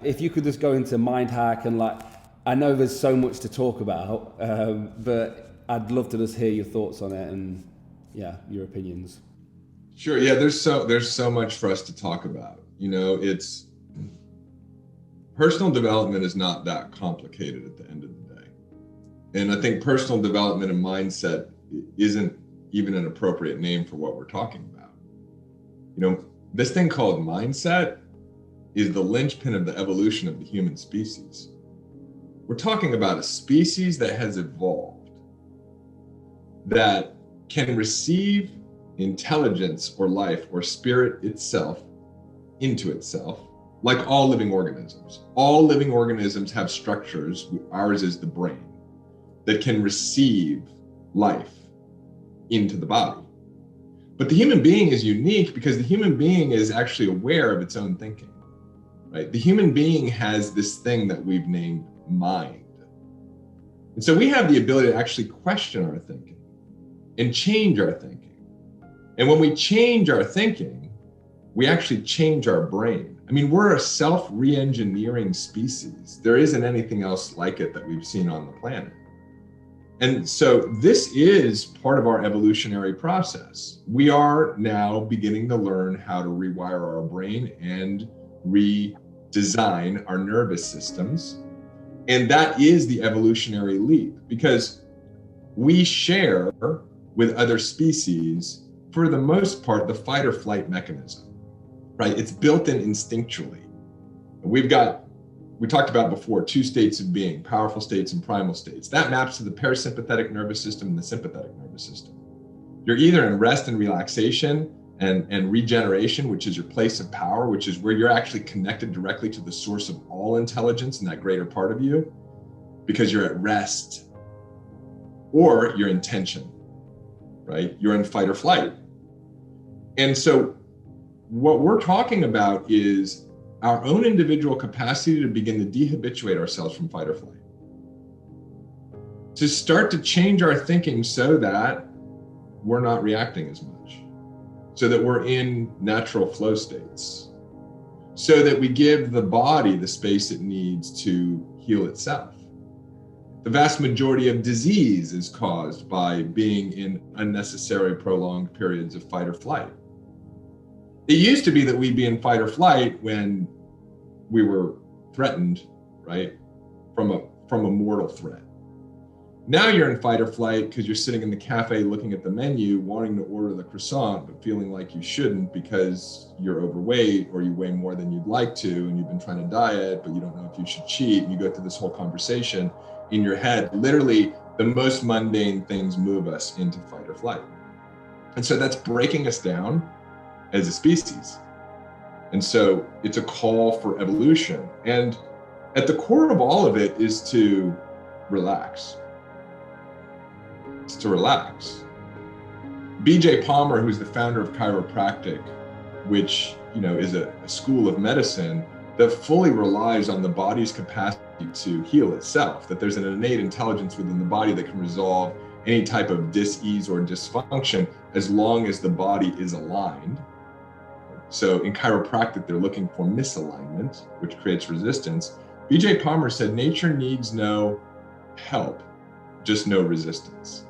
If you could just go into mind hack and I know there's so much to talk about, but I'd love to just hear your thoughts on it and your opinions. Sure. Yeah, there's so much for us to talk about. It's personal development is not that complicated at the end of the day. And I think personal development and mindset isn't even an appropriate name for what we're talking about. This thing called mindset is the linchpin of the evolution of the human species. We're talking about a species that has evolved, that can receive intelligence or life or spirit itself into itself, like all living organisms. All living organisms have structures, ours is the brain, that can receive life into the body. But the human being is unique because the human being is actually aware of its own thinking, right? The human being has this thing that we've named mind. And so we have the ability to actually question our thinking and change our thinking. And when we change our thinking, we actually change our brain. I mean, we're a self-re-engineering species. There isn't anything else like it that we've seen on the planet. And so this is part of our evolutionary process. We are now beginning to learn how to rewire our brain and redesign our nervous systems. And that is the evolutionary leap, because we share with other species, for the most part, the fight or flight mechanism, right? It's built in instinctually. We talked about before, two states of being, powerful states and primal states. That maps to the parasympathetic nervous system and the sympathetic nervous system. You're either in rest and relaxation and regeneration, which is your place of power, which is where you're actually connected directly to the source of all intelligence and that greater part of you, because you're at rest, or you're in tension, right? You're in fight or flight. And so what we're talking about is our own individual capacity to begin to dehabituate ourselves from fight or flight, to start to change our thinking so that we're not reacting as much, so that we're in natural flow states, so that we give the body the space it needs to heal itself. The vast majority of disease is caused by being in unnecessary prolonged periods of fight or flight. It used to be that we'd be in fight or flight when we were threatened, right, from a mortal threat. Now you're in fight or flight because you're sitting in the cafe looking at the menu, wanting to order the croissant, but feeling like you shouldn't because you're overweight or you weigh more than you'd like to, and you've been trying to diet, but you don't know if you should cheat. And you go through this whole conversation in your head. Literally, the most mundane things move us into fight or flight. And so that's breaking us down as a species. And so it's a call for evolution. And at the core of all of it is to relax. It's to relax. B.J. Palmer, who's the founder of chiropractic, which is a school of medicine that fully relies on the body's capacity to heal itself, that there's an innate intelligence within the body that can resolve any type of dis-ease or dysfunction as long as the body is aligned. So in chiropractic, they're looking for misalignment, which creates resistance. B.J. Palmer said, nature needs no help, just no resistance.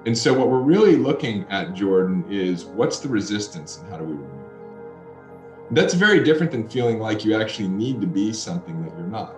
And so what we're really looking at, Jordan, is what's the resistance and how do we remove it? That's very different than feeling like you actually need to be something that you're not,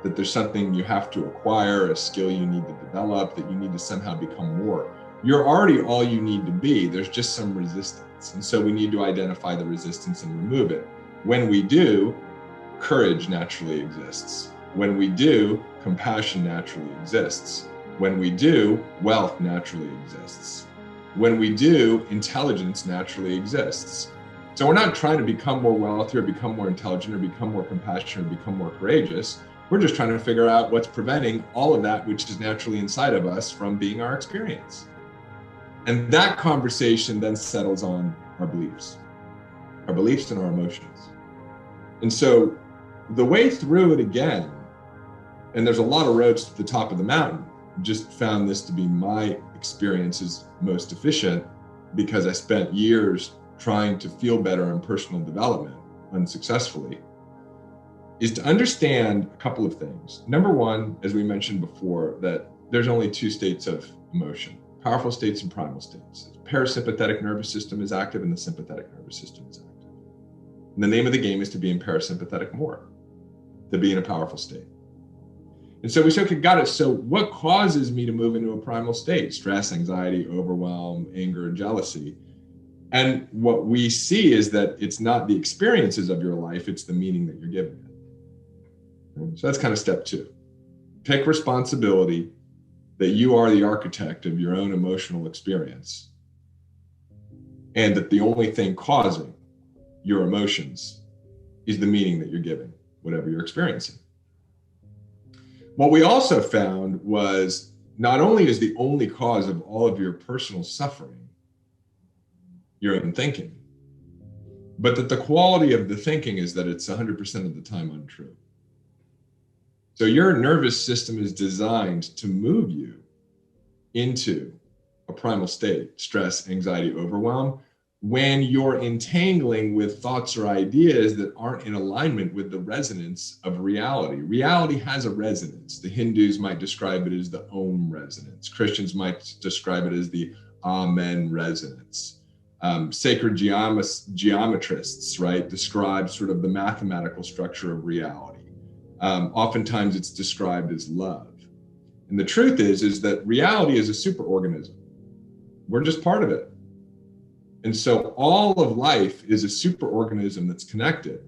that there's something you have to acquire, a skill you need to develop, that you need to somehow become more. You're already all you need to be. There's just some resistance. And so we need to identify the resistance and remove it. When we do, courage naturally exists. When we do, compassion naturally exists. When we do, wealth naturally exists. When we do, intelligence naturally exists. So we're not trying to become more wealthy or become more intelligent or become more compassionate or become more courageous. We're just trying to figure out what's preventing all of that which is naturally inside of us from being our experience. And that conversation then settles on our beliefs and our emotions. And so the way through it again, and there's a lot of roads to the top of the mountain, just found this to be my experience is most efficient because I spent years trying to feel better in personal development unsuccessfully. is to understand a couple of things. Number one, as we mentioned before, that there's only two states of emotion, powerful states and primal states. The parasympathetic nervous system is active and the sympathetic nervous system is active. And the name of the game is to be in parasympathetic more, to be in a powerful state. And so we said, okay, got it. So what causes me to move into a primal state? Stress, anxiety, overwhelm, anger, jealousy. And what we see is that it's not the experiences of your life, it's the meaning that you're giving it. So that's kind of step two. Take responsibility that you are the architect of your own emotional experience, and that the only thing causing your emotions is the meaning that you're giving, whatever you're experiencing. What we also found was not only is the only cause of all of your personal suffering your own thinking, but that the quality of the thinking is that it's 100% of the time untrue. So your nervous system is designed to move you into a primal state, stress, anxiety, overwhelm, when you're entangling with thoughts or ideas that aren't in alignment with the resonance of reality. Reality has a resonance. The Hindus might describe it as the Om resonance. Christians might describe it as the Amen resonance. Sacred geometrists, right, describe sort of the mathematical structure of reality. Oftentimes it's described as love. And the truth is that reality is a superorganism. We're just part of it. And so all of life is a superorganism that's connected.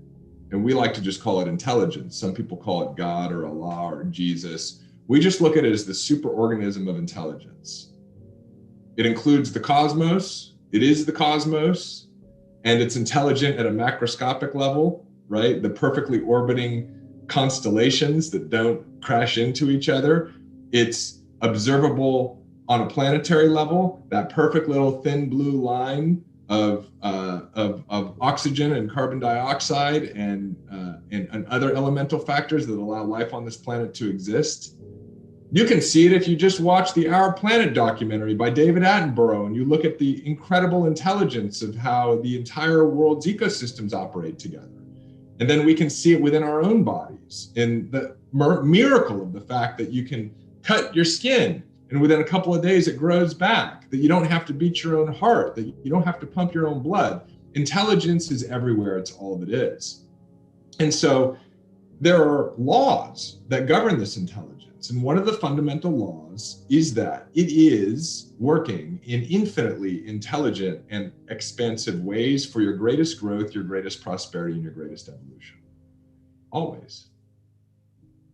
And we like to just call it intelligence. Some people call it God or Allah or Jesus. We just look at it as the superorganism of intelligence. It includes the cosmos. It is the cosmos. And it's intelligent at a macroscopic level, right? The perfectly orbiting constellations that don't crash into each other. It's observable on a planetary level, that perfect little thin blue line of oxygen and carbon dioxide and other elemental factors that allow life on this planet to exist. You can see it if you just watch the Our Planet documentary by David Attenborough and you look at the incredible intelligence of how the entire world's ecosystems operate together. And then we can see it within our own bodies in the miracle of the fact that you can cut your skin and within a couple of days it grows back, that you don't have to beat your own heart, that you don't have to pump your own blood. Intelligence is everywhere, it's all that is. And so there are laws that govern this intelligence. And one of the fundamental laws is that it is working in infinitely intelligent and expansive ways for your greatest growth, your greatest prosperity, and your greatest evolution. Always.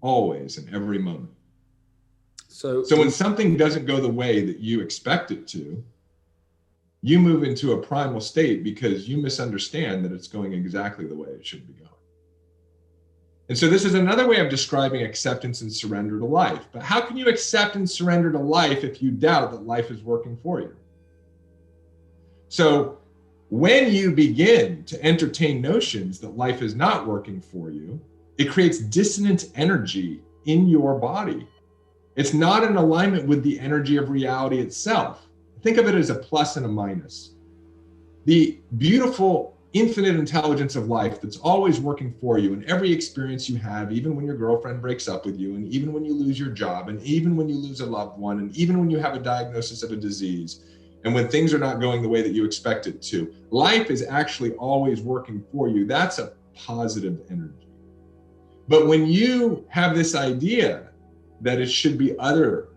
Always, in every moment. So when something doesn't go the way that you expect it to, you move into a primal state because you misunderstand that it's going exactly the way it should be going. And so this is another way of describing acceptance and surrender to life. But how can you accept and surrender to life if you doubt that life is working for you? So when you begin to entertain notions that life is not working for you, it creates dissonant energy in your body. It's not in alignment with the energy of reality itself. Think of it as a plus and a minus. The beautiful, infinite intelligence of life that's always working for you in every experience you have, even when your girlfriend breaks up with you, and even when you lose your job, and even when you lose a loved one, and even when you have a diagnosis of a disease, and when things are not going the way that you expect it to. Life is actually always working for you. That's a positive energy. But when you have this idea that it should be other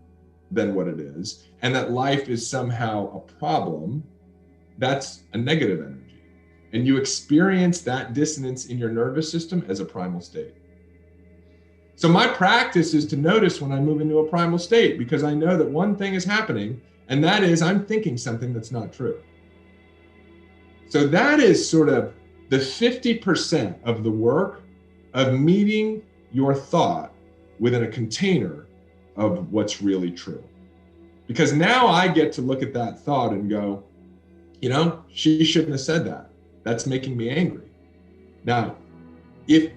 than what it is, and that life is somehow a problem, that's a negative energy. And you experience that dissonance in your nervous system as a primal state. So my practice is to notice when I move into a primal state, because I know that one thing is happening, and that is I'm thinking something that's not true. So that is sort of the 50% of the work of meeting your thought within a container of what's really true. Because now I get to look at that thought and go, you know, she shouldn't have said that. That's making me angry. Now, if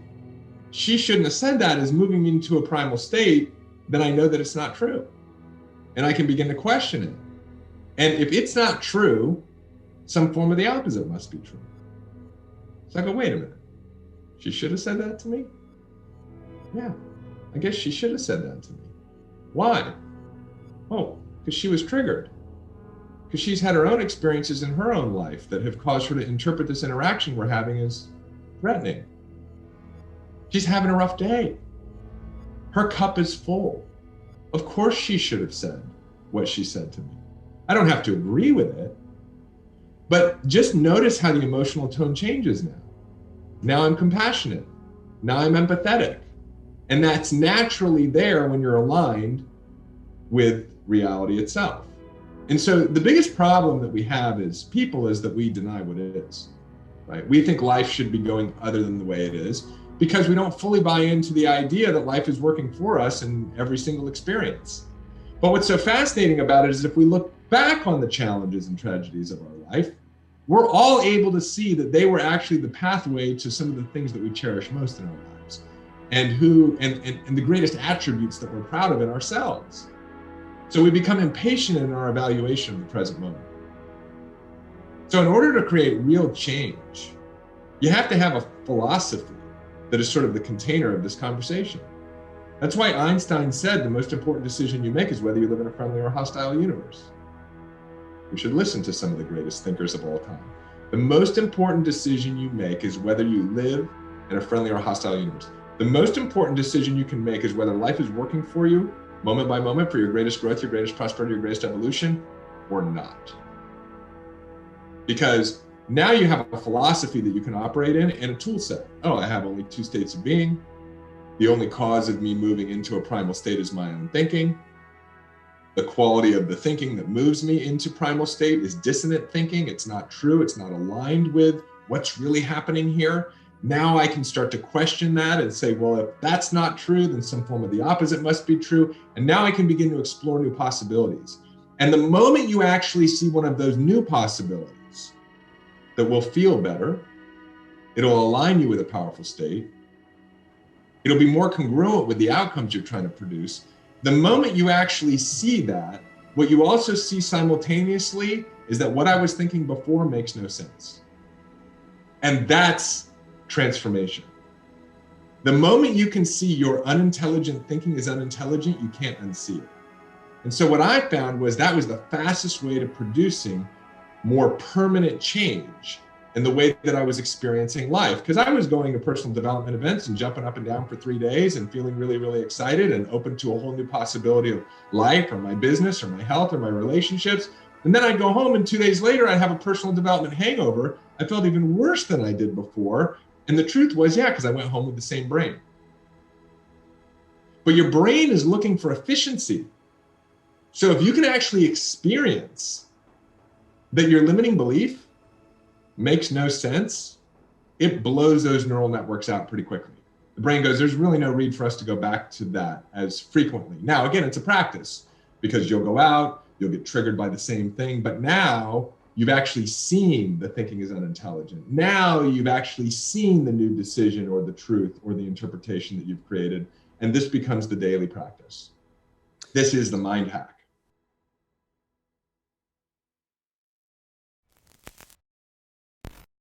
she shouldn't have said that is moving me into a primal state, then I know that it's not true. And I can begin to question it. And if it's not true, some form of the opposite must be true. So I go, wait a minute. She should have said that to me? Yeah, I guess she should have said that to me. Why? Oh, because she was triggered. Because she's had her own experiences in her own life that have caused her to interpret this interaction we're having as threatening. She's having a rough day. Her cup is full. Of course she should have said what she said to me. I don't have to agree with it, but just notice how the emotional tone changes now. Now I'm compassionate. Now I'm empathetic. And that's naturally there when you're aligned with reality itself. And so the biggest problem that we have as people is that we deny what it is, right? We think life should be going other than the way it is because we don't fully buy into the idea that life is working for us in every single experience. But what's so fascinating about it is if we look back on the challenges and tragedies of our life, we're all able to see that they were actually the pathway to some of the things that we cherish most in our lives and the greatest attributes that we're proud of in ourselves. So we become impatient in our evaluation of the present moment. So in order to create real change, you have to have a philosophy that is sort of the container of this conversation. That's why Einstein said the most important decision you make is whether you live in a friendly or hostile universe. We should listen to some of the greatest thinkers of all time. The most important decision you make is whether you live in a friendly or hostile universe. The most important decision you can make is whether life is working for you moment by moment for your greatest growth, your greatest prosperity, your greatest evolution, or not. Because now you have a philosophy that you can operate in and a tool set. Oh, I have only two states of being. The only cause of me moving into a primal state is my own thinking. The quality of the thinking that moves me into primal state is dissonant thinking. It's not true. It's not aligned with what's really happening here. Now I can start to question that and say, well, if that's not true, then some form of the opposite must be true. And now I can begin to explore new possibilities. And the moment you actually see one of those new possibilities that will feel better, it'll align you with a powerful state. It'll be more congruent with the outcomes you're trying to produce. The moment you actually see that, what you also see simultaneously is that what I was thinking before makes no sense. And that's transformation. The moment you can see your unintelligent thinking is unintelligent, you can't unsee it. And so what I found was that was the fastest way to producing more permanent change in the way that I was experiencing life. Because I was going to personal development events and jumping up and down for 3 days and feeling really, really excited and open to a whole new possibility of life or my business or my health or my relationships. And then I'd go home and 2 days later, I'd have a personal development hangover. I felt even worse than I did before. And the truth was, yeah, because I went home with the same brain. But your brain is looking for efficiency. So if you can actually experience that your limiting belief makes no sense, it blows those neural networks out pretty quickly. The brain goes, there's really no need for us to go back to that as frequently. Now, again, it's a practice because you'll go out, you'll get triggered by the same thing, but now you've actually seen the thinking is unintelligent. Now you've actually seen the new decision or the truth or the interpretation that you've created, and this becomes the daily practice. This is the mind hack.